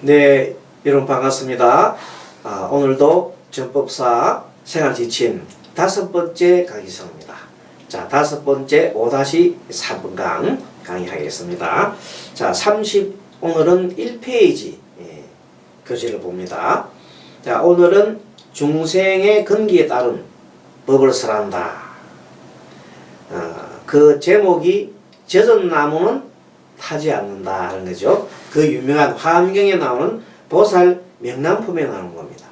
네, 여러분 반갑습니다. 오늘도 전법사 생활지침 5번째 강의성입니다. 자, 5번째 5-4분강 강의하겠습니다. 자, 오늘은 1페이지 교재를 봅니다. 자, 오늘은 중생의 근기에 따른 법을 설한다. 그 제목이 젖은 나무는 타지 않는다 하는 거죠. 그 유명한 화엄경에 나오는 보살 명람품에 나오는 겁니다.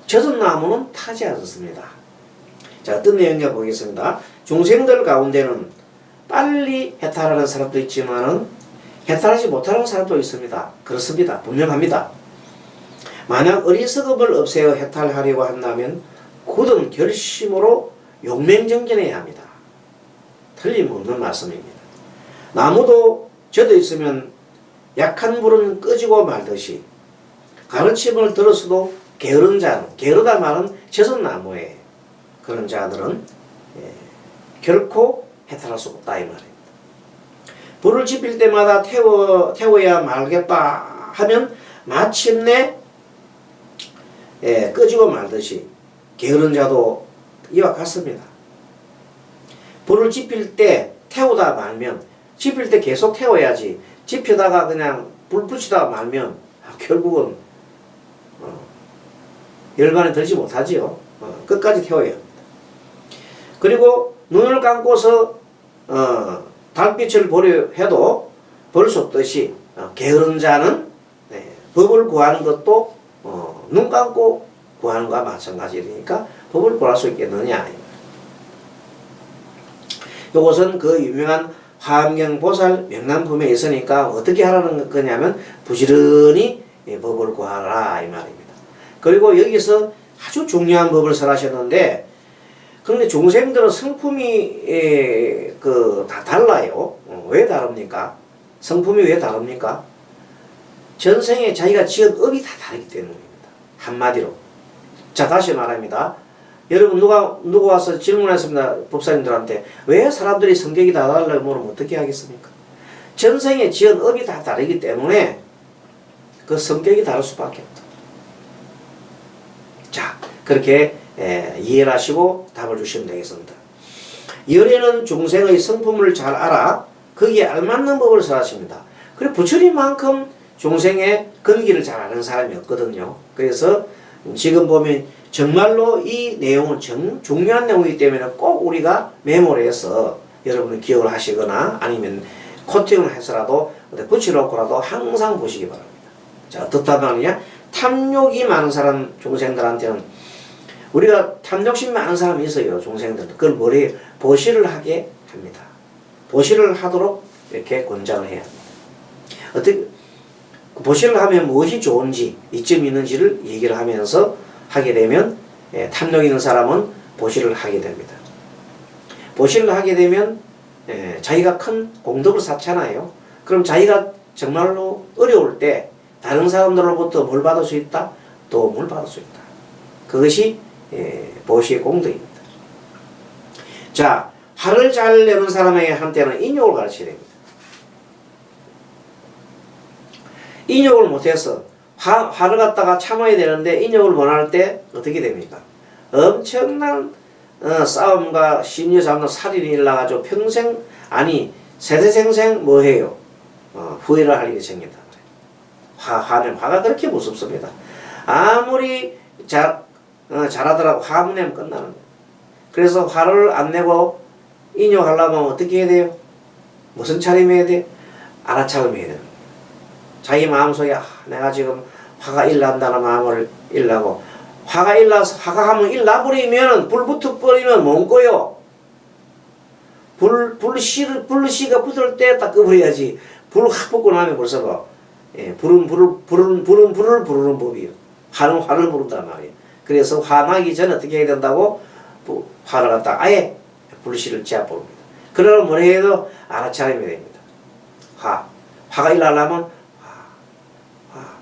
젖은 나무는 타지 않습니다. 자, 어떤 내용인가 보겠습니다. 중생들 가운데는 빨리 해탈하는 사람도 있지만은 해탈하지 못하는 사람도 있습니다. 그렇습니다. 분명합니다. 만약 어리석음을 없애어 해탈하려고 한다면 굳은 결심으로 용맹정진해야 합니다. 틀림없는 말씀입니다. 나무도 젖어 있으면 약한 불은 꺼지고 말듯이 가르침을 들었어도 게으른 자는, 게으르다 말은 젖은 나무에 그런 자들은 결코 해탈할 수 없다 이 말입니다. 불을 지필 때마다 태워야 말겠다 하면 마침내 꺼지고 말듯이 게으른 자도 이와 같습니다. 불을 지필 때 태우다 말면 지필 때 계속 태워야지 지피다가 그냥 불 붙이다가 말면 결국은 열반에 들지 못하지요. 끝까지 태워야 합니다. 그리고 눈을 감고서 달빛을 보려 해도 볼 수 없듯이 게으른 자는 법을 구하는 것도 눈 감고 구하는 것과 마찬가지니까 법을 구할 수 있겠느냐. 이것은 그 유명한 화엄경 보살 명람품에 있으니까 어떻게 하라는 거냐면 부지런히 법을 구하라 이 말입니다. 그리고 여기서 아주 중요한 법을 설하셨는데, 그런데 중생들은 성품이 다 달라요. 왜 다릅니까? 성품이 왜 다릅니까? 전생에 자기가 지은 업이 다 다르기 때문입니다. 한마디로. 자, 다시 말합니다. 여러분 누가 와서 질문했습니다. 법사님들한테 왜 사람들이 성격이 다 달라고 물으면 어떻게 하겠습니까? 전생에 지은 업이 다 다르기 때문에 그 성격이 다를 수밖에 없다. 자, 그렇게 이해를 하시고 답을 주시면 되겠습니다. 열애는 중생의 성품을 잘 알아 거기에 알맞는 법을 설하십니다. 그리고 부처님만큼 중생의 근기를 잘 아는 사람이 없거든요. 그래서 지금 보면 정말로 이 내용은 중요한 내용이기 때문에 꼭 우리가 메모를 해서 여러분이 기억을 하시거나 아니면 코팅을 해서라도 붙여놓고라도 항상 보시기 바랍니다. 자, 어떻다 말이냐? 탐욕이 많은 사람 중생들한테는 우리가 탐욕심 많은 사람이 있어요. 중생들 그걸 머리에 보시를 하게 합니다. 보시를 하도록 이렇게 권장을 해야 합니다. 어떻게 보시를 하면 무엇이 좋은지 이점이 있는지를 얘기를 하면서 하게 되면 탐욕 있는 사람은 보시를 하게 됩니다. 보시를 하게 되면 자기가 큰 공덕을 쌓잖아요. 그럼 자기가 정말로 어려울 때 다른 사람들로부터 뭘 받을 수 있다? 도움을 받을 수 있다. 그것이 보시의 공덕입니다. 자, 화를 잘 내는 사람에게 한때는 인욕을 가르쳐야 됩니다. 인욕을 못해서 화를 갖다가 참아야 되는데 인욕을 못할 때 어떻게 됩니까? 엄청난 싸움과 심려 잡는 살인이 일어나가지고 평생 아니 세대생생 뭐해요? 후회를 할 일이 생긴다. 화가 그렇게 무섭습니다. 아무리 잘하더라도 화문 내면 끝나는 거예요. 그래서 화를 안 내고 인욕하려면 어떻게 해야 돼요? 무슨 차림해야 돼요? 알아차림해야 돼요. 자기 마음속에 내가 지금 화가 일난다는 마음을 일나고 화가 하면 일나버리면 불 붙어버리면 못 꺼요. 불씨가 붙을 때 딱 꺼버려야지. 불 확 붙고 나면 벌써 불은 불을 부르는 법이에요. 화는 화를 부른단 말이에요. 그래서 화나기 전에 어떻게 해야 된다고? 화를 갖다 아예 불씨를 쬐어버립니다. 그러면 뭘 해도 알아차림이 됩니다. 화가 일나려면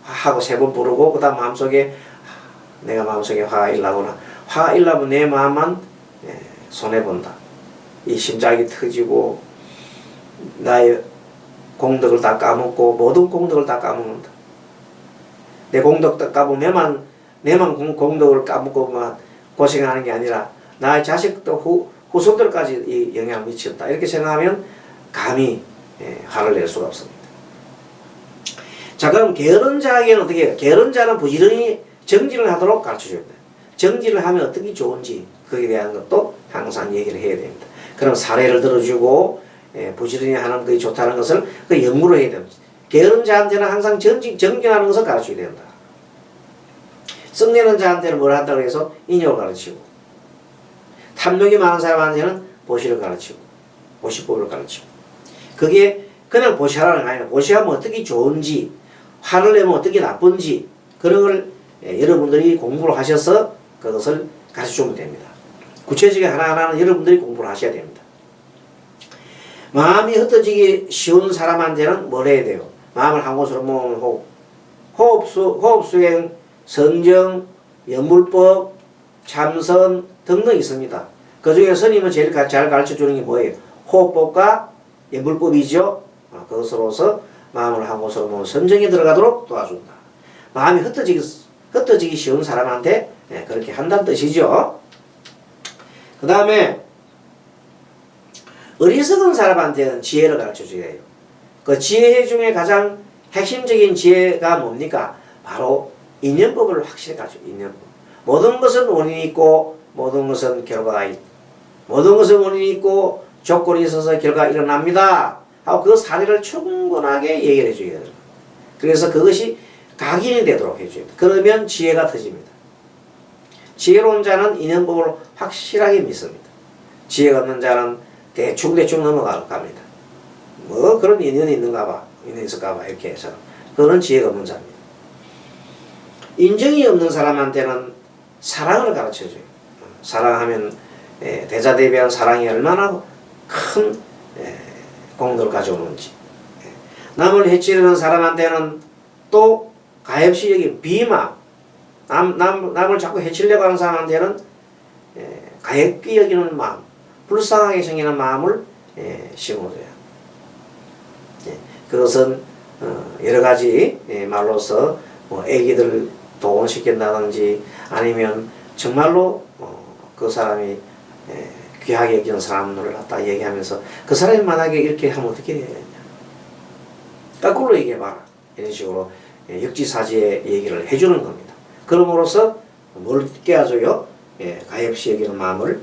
하고 3번 부르고 그 다음 마음속에 내가 마음속에 화가 일나구나. 화가 일나면 내 마음만 손해본다. 이 심장이 터지고 나의 공덕을 다 까먹고 모든 공덕을 다 까먹는다. 내 공덕 까고 내만 공덕을 까먹고만 고생하는 게 아니라 나의 자식도 후손들까지 이 영향을 미쳤다. 이렇게 생각하면 감히 화를 낼 수가 없습니다. 자, 그럼 게으른자에게는 어떻게 해요? 게으른자는 부지런히 정진을 하도록 가르쳐줘야 됩니다. 정진을 하면 어떻게 좋은지 거기에 대한 것도 항상 얘기를 해야 됩니다. 그럼 사례를 들어주고 부지런히 하는 것이 좋다는 것을 그 연구를 해야 됩니다. 게으른 자한테는 항상 정진하는 것을 가르쳐야 된다. 썩내는 자한테는 뭘 한다고 해서 인욕을 가르치고, 탐욕이 많은 사람한테는 보시를 가르치고, 보시법을 가르치고. 그게 그냥 보시하라는 게 아니라 보시하면 어떻게 좋은지, 화를 내면 어떻게 나쁜지, 그런 걸 여러분들이 공부를 하셔서 그것을 가르쳐주면 됩니다. 구체적인 하나하나는 여러분들이 공부를 하셔야 됩니다. 마음이 흩어지기 쉬운 사람한테는 뭘 해야 돼요? 마음을 한 곳으로 모으는 호흡수행, 성정, 연불법, 참선 등등 있습니다. 그 중에 스님은 제일 잘 가르쳐주는 게 뭐예요? 호흡법과 연불법이죠. 그것으로서 마음을 한 곳으로 모으는 선정에 들어가도록 도와준다. 마음이 흩어지기 쉬운 사람한테 그렇게 한다는 뜻이죠. 그 다음에 어리석은 사람한테는 지혜를 가르쳐줘야 해요. 그 지혜 중에 가장 핵심적인 지혜가 뭡니까? 바로 인연법을 확실히 가르쳐요. 인연법. 모든 것은 원인이 있고 모든 것은 결과가 있고 모든 것은 원인이 있고 조건이 있어서 결과가 일어납니다 하고 그 사례를 충분하게 얘기를 해줘야 돼요. 그래서 그것이 각인이 되도록 해줘야 돼요. 그러면 지혜가 터집니다. 지혜로운 자는 인연법을 확실하게 믿습니다. 지혜가 없는 자는 대충 넘어갑니다. 뭐 그런 인연이 있는가 봐, 인연이 있을까 봐 이렇게 해서 그거는 지혜가 없는 자입니다. 인정이 없는 사람한테는 사랑을 가르쳐줘요. 사랑하면 대자대비한 사랑이 얼마나 큰 공덕을 가져오는지. 남을 해치려는 사람한테는 또 가엾이 여긴 비마, 남을 자꾸 해치려고 하는 사람한테는 가엾게 여기는 마음, 불쌍하게 생기는 마음을 심어줘요. 그것은 여러 가지 말로서 애기들 동원시킨다든지 아니면 정말로 그 사람이 귀하게 여기는 사람들을 갖다 얘기하면서 그 사람이 만약에 이렇게 하면 어떻게 해야 되냐, 거꾸로 얘기해봐라, 이런 식으로 역지사지의 얘기를 해주는 겁니다. 그럼으로써 뭘 깨워줘요? 가엾이 여기는 마음을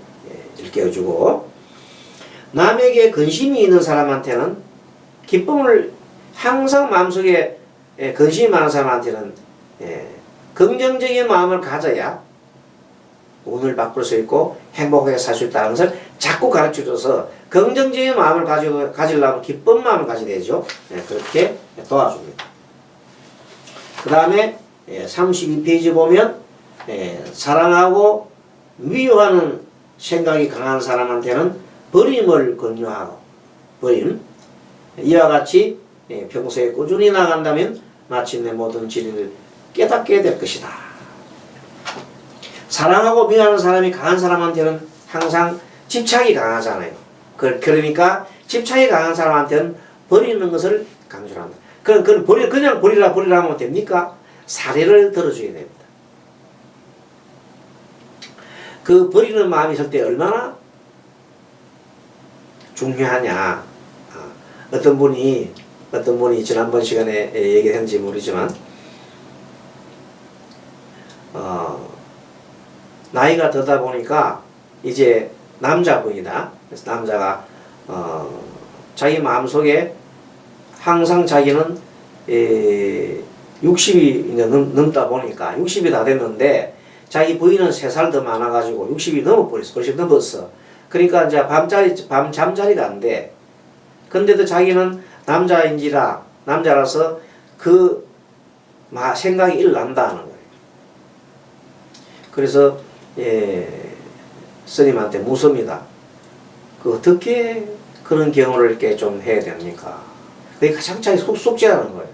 일깨워주고, 남에게 근심이 있는 사람한테는 기쁨을 항상 마음속에 근심이 많은 사람한테는 긍정적인 마음을 가져야 운을 바꿀 수 있고 행복하게 살 수 있다는 것을 자꾸 가르쳐줘서 긍정적인 마음을 가지려면 기쁜 마음을 가져야 되죠. 그렇게 도와줍니다. 그 다음에 32페이지 보면 사랑하고 미워하는 생각이 강한 사람한테는 버림을 권유하고, 버림, 이와 같이 평소에 꾸준히 나간다면 마침내 모든 진리를 깨닫게 될 것이다. 사랑하고 미워하는 사람이 강한 사람한테는 항상 집착이 강하잖아요. 그러니까 집착이 강한 사람한테는 버리는 것을 강조를 한다. 그냥 버리라 하면 됩니까? 사례를 들어줘야 됩니다. 그 버리는 마음이 있을 때 얼마나 중요하냐. 어떤 분이 지난번 시간에 얘기했는지 모르지만 나이가 들다 보니까 이제 남자분이다. 그래서 남자가 자기 마음속에 항상 자기는 60이 넘다 보니까 60이 다 됐는데 자기 부인은 3살 더 많아가지고 60이 넘어버렸어. 벌써 넘었어. 그러니까 이제 밤 잠자리가 안 돼. 근데도 자기는 남자라서 그 생각이 일난다는 거예요. 그래서 스님한테 묻습니다. 어떻게 그런 경우를 이렇게 좀 해야 됩니까? 그게 가장 자기 숙제라는 거예요.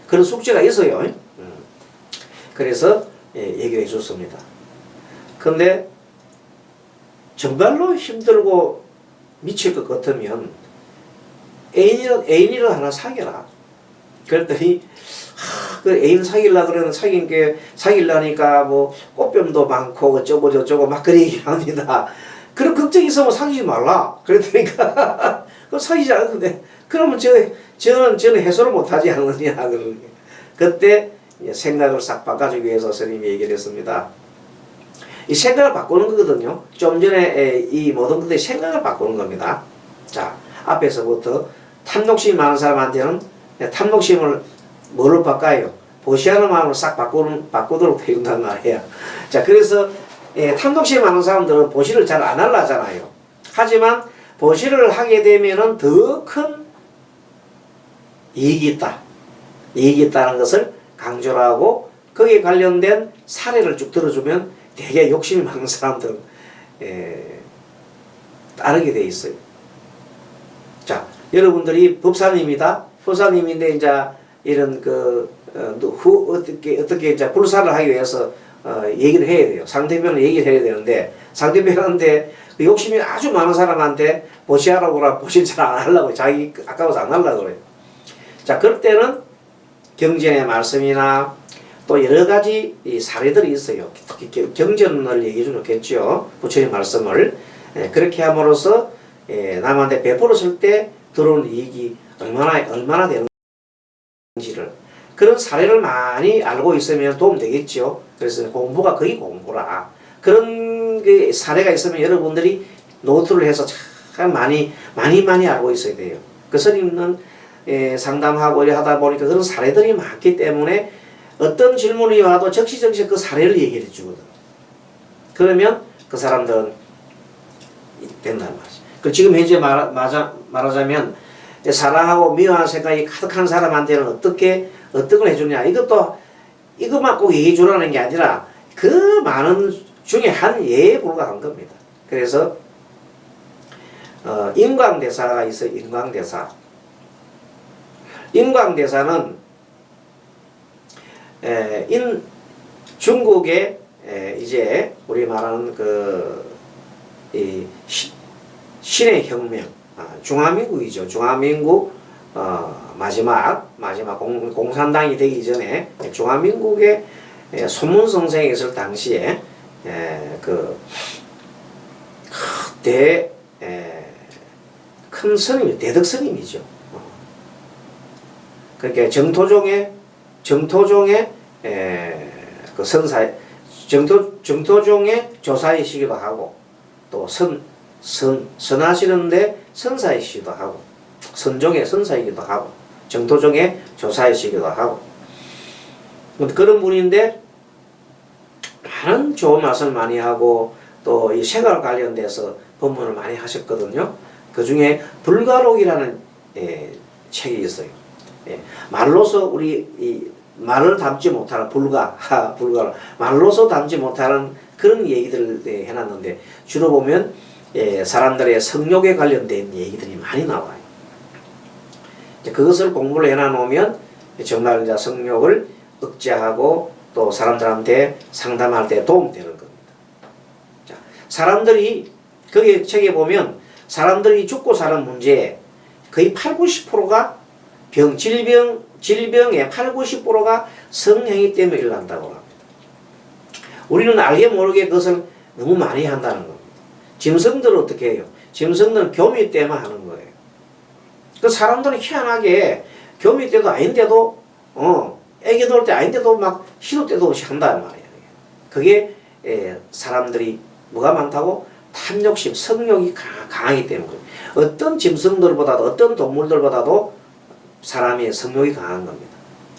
그런 숙제가 있어요. 그래서 얘기를 해줬습니다. 근데 정말로 힘들고 미칠 것 같으면 애인이라 하나 사귀라. 그랬더니 그 애인 사귀려 그러는 사귀려니까 뭐 꽃뱀도 많고 어쩌고 저쩌고 막 그런 얘기 합니다. 그런 걱정이 있으면 사귀지 말라. 그랬더니까 그 사귀지 않는데 그러면 저는 해소를 못하지 않느냐 그러는 게. 그때 생각을 싹 바꿔주기 위해서 스님이 얘기를 했습니다. 이 생각을 바꾸는 거거든요. 좀 전에 이 모든 것들이 생각을 바꾸는 겁니다. 자, 앞에서부터 탐욕심이 많은 사람한테는 탐욕심을 뭘로 바꿔요? 보시하는 마음으로 싹 바꾸도록 해준단 말이에요. 자, 그래서 탐욕심이 많은 사람들은 보시를 잘 안 하려 하잖아요. 하지만 보시를 하게 되면은 더 큰 이익이 있다. 이익이 있다는 것을 강조를 하고 거기에 관련된 사례를 쭉 들어주면 되게 욕심이 많은 사람들은 따르게 돼 있어요. 자, 여러분들이 법사님이다. 법사님인데 이제 이런 어떻게 이제 불사를 하기 위해서 얘기를 해야 돼요. 상대편을 얘기를 해야 되는데 상대편한테 그 욕심이 아주 많은 사람한테 보시하라고 그러면 보시 잘 안 하려고 자기 아까워서 안 하려고 그래요. 자, 그럴 때는 경전의 말씀이나 또 여러 가지 이 사례들이 있어요. 특히 경전을 얘기해 주면 좋겠죠. 부처님 말씀을 그렇게 함으로써 남한테 베풀었을 때 들어오는 이익이 얼마나 되는지를 그런 사례를 많이 알고 있으면 도움 되겠죠. 그래서 공부가 거의 공부라. 그런 그 사례가 있으면 여러분들이 노트를 해서 참 많이 알고 있어야 돼요. 그 스님은 상담하고 이래 하다 보니까 그런 사례들이 많기 때문에 어떤 질문이 와도 적시적시 그 사례를 얘기해 주거든. 그러면 그 사람들은 된다는 말이지. 그 지금 현재 말하자면 사랑하고 미워하는 생각이 가득한 사람한테는 어떤 걸 해주냐. 이것만 꼭 얘기해 주라는 게 아니라 그 많은 중에 한 예에 불과한 겁니다. 그래서 인광대사가 있어요. 인광대사는 중국의 이제 우리 말하는 신의 혁명, 중화민국이죠. 중화민국 마지막 공산당이 되기 전에 중화민국의 손문성생이 있을 당시에 큰 스님이 대덕 스님이죠. 그러니까 정토종의 그 정토종의 조사이시기도 하고 또 선하시는데 선사이시기도 하고 선종의 선사이기도 하고 정토종의 조사이시기도 하고 그런 분인데 많은 좋은 말씀을 많이 하고 또 이 생활 관련돼서 법문을 많이 하셨거든요. 그 중에 불가록이라는 책이 있어요. 말로서 우리 말을 담지 못하는 불가록 말로서 담지 못하는 그런 얘기들을 해놨는데 주로 보면 사람들의 성욕에 관련된 얘기들이 많이 나와요. 그것을 공부를 해놔놓으면 정말 이제 성욕을 억제하고 또 사람들한테 상담할 때 도움되는 겁니다. 자, 사람들이 거기 책에 보면 사람들이 죽고 사는 문제 거의 80~90%가 질병의 80~90%가 성행위 때문에 일어난다고 합니다. 우리는 알게 모르게 그것을 너무 많이 한다는 겁니다. 짐승들은 어떻게 해요? 짐승들은 교미 때문에 하는 거예요. 그 사람들은 희한하게 교미 때도 아닌데도 애기 놓을 때 아닌데도 막 시도 때도 없이 한단 말이에요. 그게 사람들이 뭐가 많다고? 탐욕심, 성욕이 강하기 때문에 어떤 짐승들보다도 어떤 동물들보다도 사람의 성욕이 강한 겁니다.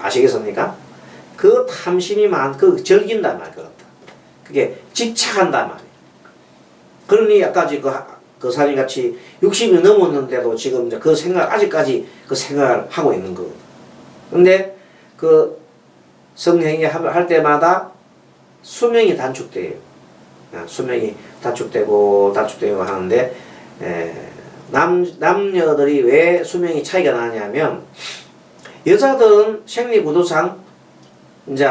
아시겠습니까? 그 탐심이 절긴단 말이에요. 그게 집착한단 말이에요. 그러니 아까지 그 사람같이 60이 넘었는데도 지금 이제 아직까지 그 생각을 하고 있는 거거든요. 근데 그 성행위 할 때마다 수명이 단축돼요. 수명이 단축되고 하는데 남녀들이 왜 수명이 차이가 나냐면 여자들은 생리구조상 이제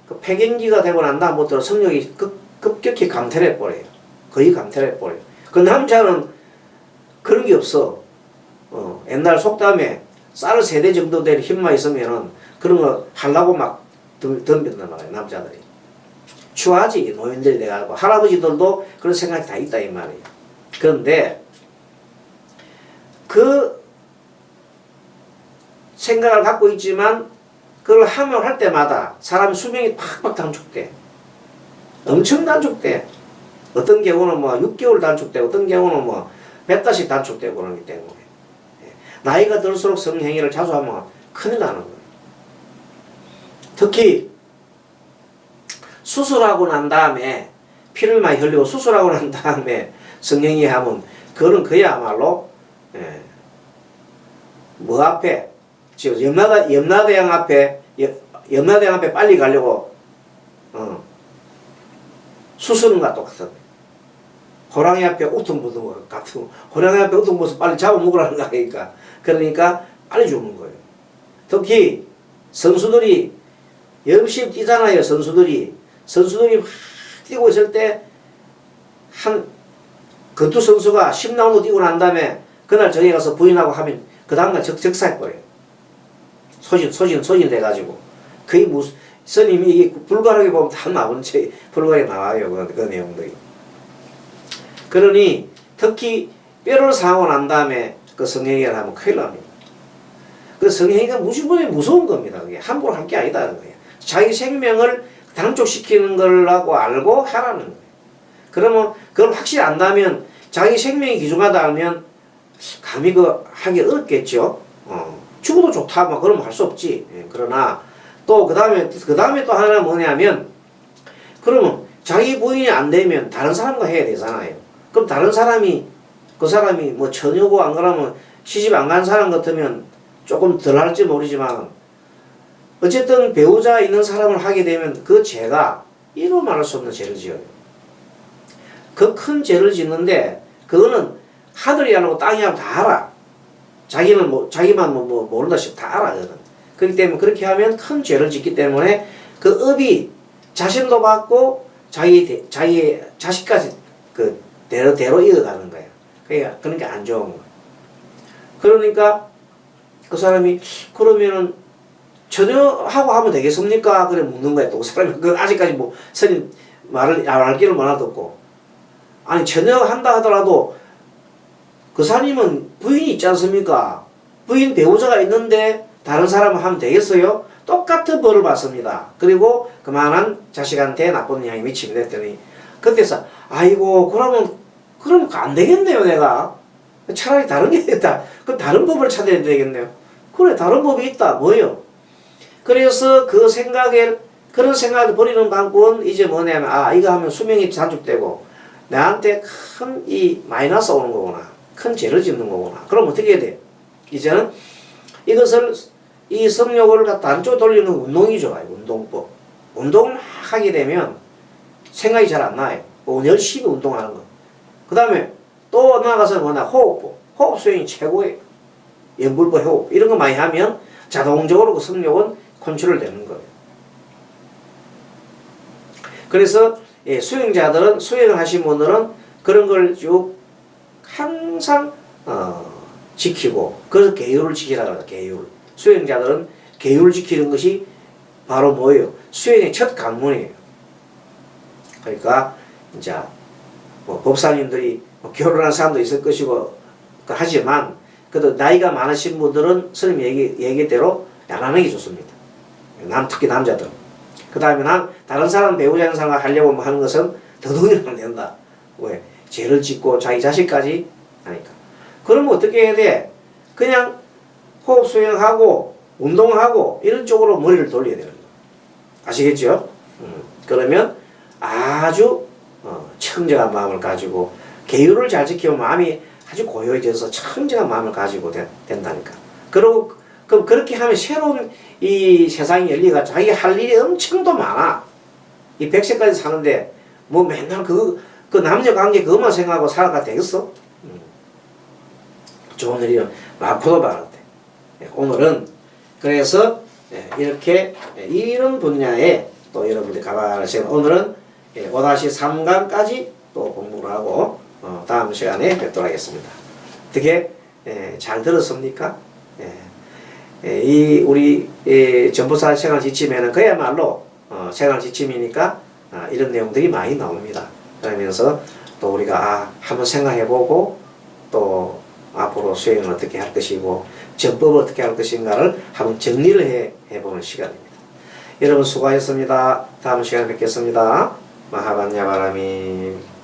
그 폐경기가 되고 난 다음부터 성욕이 급격히 감퇴해 버려요. 거의 감퇴해 버려요. 그 남자는 그런 게 없어. 옛날 속담에 쌀 세대 정도 될 힘만 있으면은 그런 거 하려고 막 덤빈단 말이에요, 남자들이. 추하지, 노인들이 돼가지고. 할아버지들도 그런 생각이 다 있다, 이 말이에요. 그런데, 그 생각을 갖고 있지만, 그걸 하면 할 때마다 사람의 수명이 팍팍 단축돼. 엄청 단축돼. 어떤 경우는 뭐 6개월 단축되고, 어떤 경우는 뭐 몇 달씩 단축되고 그러기 때문에. 나이가 들수록 성행위를 자주 하면 큰일 나는 거예요. 특히 수술하고 난 다음에 피를 많이 흘리고 수술하고 난 다음에 성행위 하면 그거는 그야말로 뭐 앞에 지금 염라대왕 앞에 빨리 가려고 수술과 똑같은 호랑이 앞에 우통 묻은 것 같은 호랑이 앞에 우통 묻어서 빨리 잡아먹으라는 거 아니까. 그러니까 빨리 죽는 거예요. 특히 선수들이 열심히 뛰잖아요. 선수들이 막 뛰고 있을 때 그 두 선수가 10라운드 뛰고 난 다음에 그날 저녁에 가서 부인하고 하면 그 다음날 적사할 거예요. 소진 돼가지고. 거의 스님이 이게 불가하게 보면 다 나오는 책, 불가하게 나와요. 그 내용들이. 그러니 특히 뼈를 상하고 난 다음에 그 성행위를 하면 큰일 납니다. 그 성행위가 무서운 겁니다. 그게 함부로 할 게 아니다는 거예요. 자기 생명을 단축시키는 걸라고 알고 하라는 거예요. 그러면 그걸 확실히 안다면 자기 생명이 귀중하다 하면 감히 그 하기 어렵겠죠. 죽어도 좋다 막 그러면 할 수 없지. 그러나 또 그 다음에 또 하나 뭐냐면 그러면 자기 부인이 안 되면 다른 사람과 해야 되잖아요. 그럼 다른 사람이 그 사람이 뭐 처녀고 안 그러면 시집 안 간 사람 같으면 조금 덜 할지 모르지만 어쨌든 배우자 있는 사람을 하게 되면 그 죄가 이루 말할 수 없는 죄를 지어요. 그 큰 죄를 짓는데 그거는 하늘이 하고 땅이 하고 다 알아. 자기만 모른다 싶어 다 알아. 그거는. 그렇기 때문에 그렇게 하면 큰 죄를 짓기 때문에 그 업이 자신도 받고 자기 자식까지 그 대로 이어가는 거야. 그러니까 안 좋은 거야. 그러니까 그 사람이 그러면은 처녀하고 하면 되겠습니까? 그래 묻는 거야. 또 그 사람이 그 아직까지 뭐 스님 말 길을 못 알아듣고 아니 처녀 한다 하더라도 그 사람은 부인이 있지 않습니까? 부인 배우자가 있는데 다른 사람을 하면 되겠어요? 똑같은 벌을 받습니다. 그리고 그만한 자식한테 나쁜 영향이 미치면 됐더니 그때서 아이고 그러면 안 되겠네요 내가. 차라리 다른 게 있다. 그 다른 법을 찾아야 되겠네요. 그래 다른 법이 있다. 뭐요? 그래서 그런 생각을 버리는 방법은 이제 뭐냐면 이거 하면 수명이 단축되고 나한테 큰 이 마이너스 오는 거구나. 큰 죄를 짓는 거구나. 그럼 어떻게 해야 돼? 이제는 이것을 이 성욕을 갖다 안쪽으로 돌리는 운동이 좋아요. 운동법. 운동을 하게 되면 생각이 잘 안 나요. 열심히 운동하는 거. 그 다음에 또 나아가서 호흡법. 호흡 수행이 최고예요. 연불법 호흡. 이런 거 많이 하면 자동적으로 그 성욕은 컨트롤 되는 거예요. 그래서 수행자들은 수행을 하신 분들은 그런 걸 쭉 항상 지키고 그래서 계율을 지키라고 해요. 계율. 수행자들은 계율을 지키는 것이 바로 뭐예요? 수행의 첫 관문이에요. 그러니까 이제 뭐 법사님들이 결혼한 사람도 있을 것이고 하지만 그래도 나이가 많으신 분들은 스님 얘기대로 안 하는 게 좋습니다. 특히 남자들. 그 다음에 다른 사람 배우자 있는 사람과 하려고 하는 것은 더더욱 안 된다. 왜? 죄를 짓고 자기 자식까지 하니까. 그러면 어떻게 해야 돼? 그냥 호흡 수행하고 운동하고 이런 쪽으로 머리를 돌려야 되는 거예요. 아시겠죠? 그러면 아주 청정한 마음을 가지고 계율을 잘 지키면 마음이 아주 고요해져서 청정한 마음을 가지고 된다니까. 그리고 그렇게 하면 새로운 이 세상이 열리가 자기 할 일이 엄청 더 많아. 이 100세까지 사는데 뭐 맨날 그 남녀 관계 그것만 생각하고 살아가 되겠어? 좋은 일이 많고도 많은데 오늘은 그래서 이렇게 이런 분야에 또 여러분들이 가봐야하시면 오늘은 5-3강까지 또 공부를 하고 다음 시간에 뵙도록 하겠습니다. 어떻게 잘 들었습니까? 이 우리 전보사 생활 지침에는 그야말로 생활 지침이니까 이런 내용들이 많이 나옵니다. 그러면서 또 우리가 한번 생각해보고 또 앞으로 수행을 어떻게 할 것이고 전법을 어떻게 할 것인가를 한번 정리를 해보는 시간입니다. 여러분 수고하셨습니다. 다음 시간에 뵙겠습니다. 마하반야바라미.